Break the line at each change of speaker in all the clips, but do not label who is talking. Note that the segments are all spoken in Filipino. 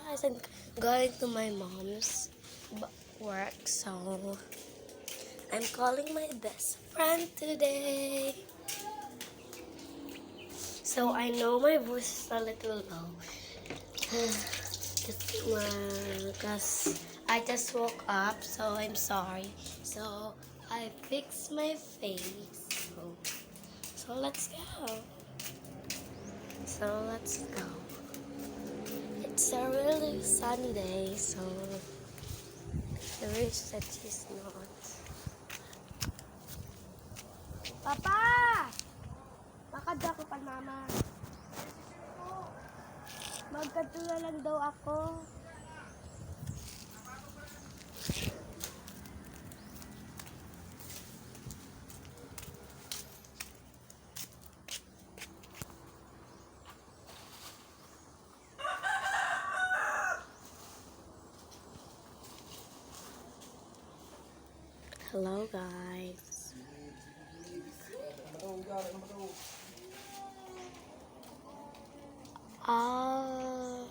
guys, I'm going to my mom's work, so I'm calling my best friend today. So I know my voice is a little low because I just woke up, so I'm sorry. So I fixed my face. So let's go. It's a really sunny day, so I wish that she's not. Papa! Makadya ko pa, mama. Magkatula lang daw ako. Hello guys. I'll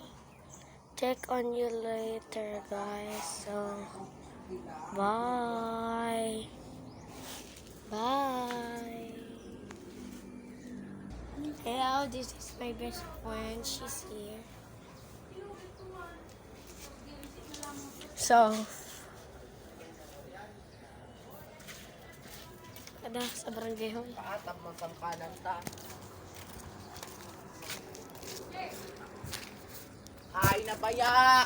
check on you later guys. So bye. Bye. Hello, this is my best friend. She's here. So ada sa barangay hall.
Paatap mo sa kanan ta. Ay na baya.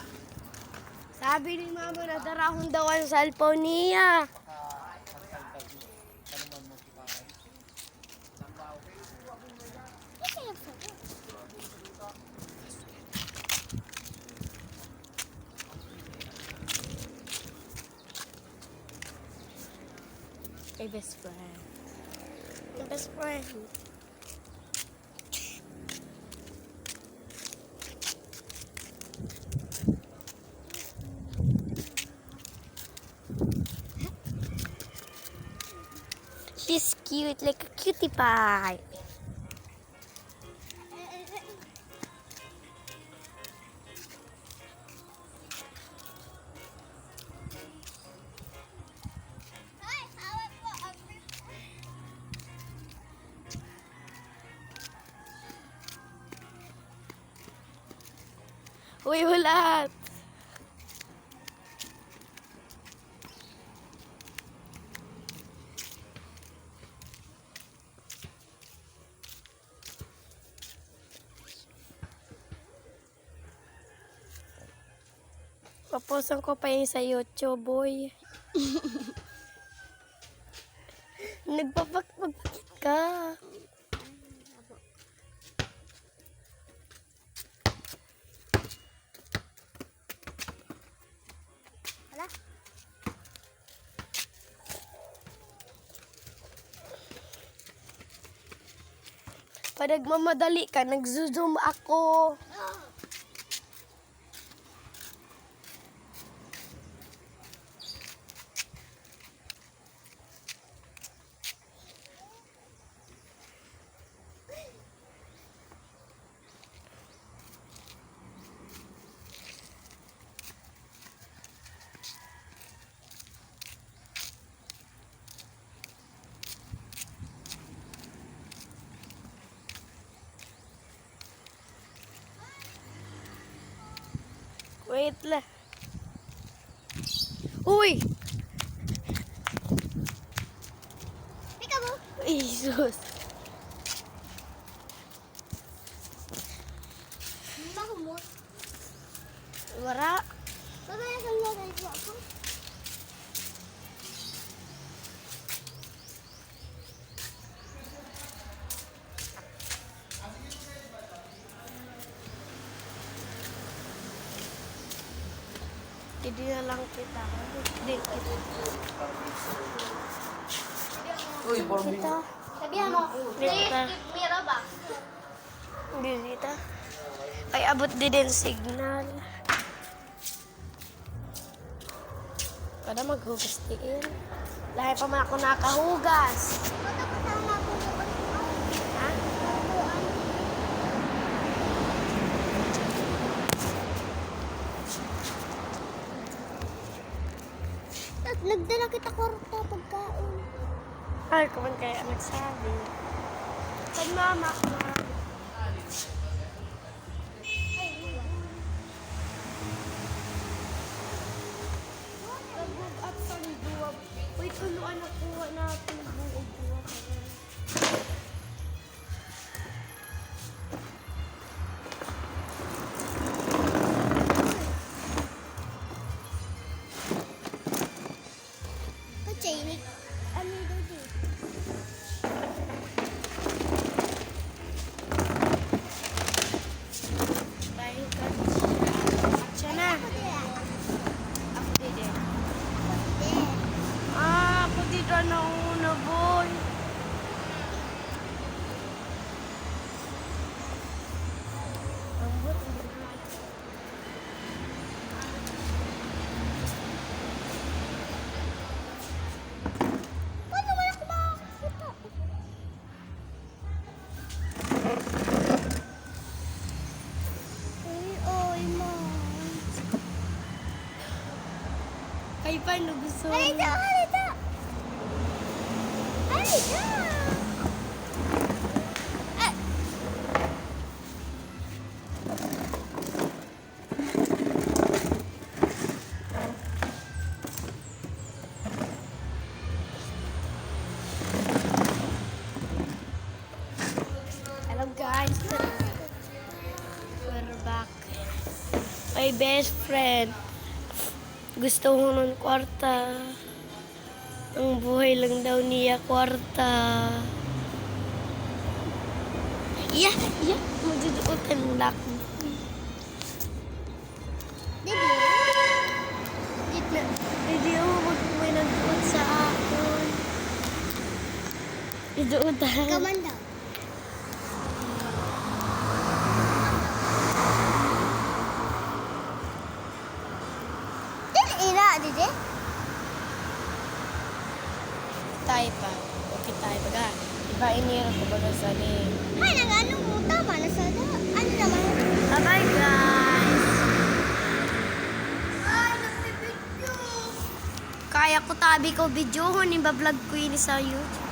Sabi ni mama na darahon daw ang cellphone niya. My best friend. My best friend. She's cute, like a cutie pie. Uy, wala. Paposan ko pa yun sa YouTube, boy. Magpakit ka. Wala. Pag nagmamadali ka, nagzo-zoom ako. Wait lang. Uy! Ika mo? Jesus. Makumot. Wara. Babaya sa lagay ko ako. Hindi na lang kita. Hindi kita.
Uy, Barbie.
Kita.
Sabihan mo, please give me a box.
Hindi kita. Ay, abot din signal. Kada maghugas diin. Dahil pa man ako nakahugas. Ha?
Nagdala kita kwarta pagkain.
Ay, kuman kaya nagsabi. Kay mama ko. Nagbuog at sa duwag. Uy, tuluan na kuha natin. Nagbuog-buwag.
Kacainik. Ano daw dito?
Tayo ka. Siya na. Ako din. Ako dito na una, boy.
Paano wala ko makakita? Oy, mom.
Kay paano gusto?
Halika, halika. Halika. Ah.
Hello guys. We're back. My best friend. Gusto ko ng kwarta. Ang buhay lang daw niya kwarta. Yeah. Maduduotan lang.
Didi.
Gitna. Hindi ako may nagduot sa akin. Iduotan.
Kaman daw. Dili ina, didi.
Tayo pa. Okay tayo baga. Iba inira ko baga sa ni.
Ay, nang ano mo, tama na sa da. Ano naman?
Bye guys.
Ay, nagpipidyo.
Kaya ko tabi ko video. Ni ba vlog ko yun sa YouTube.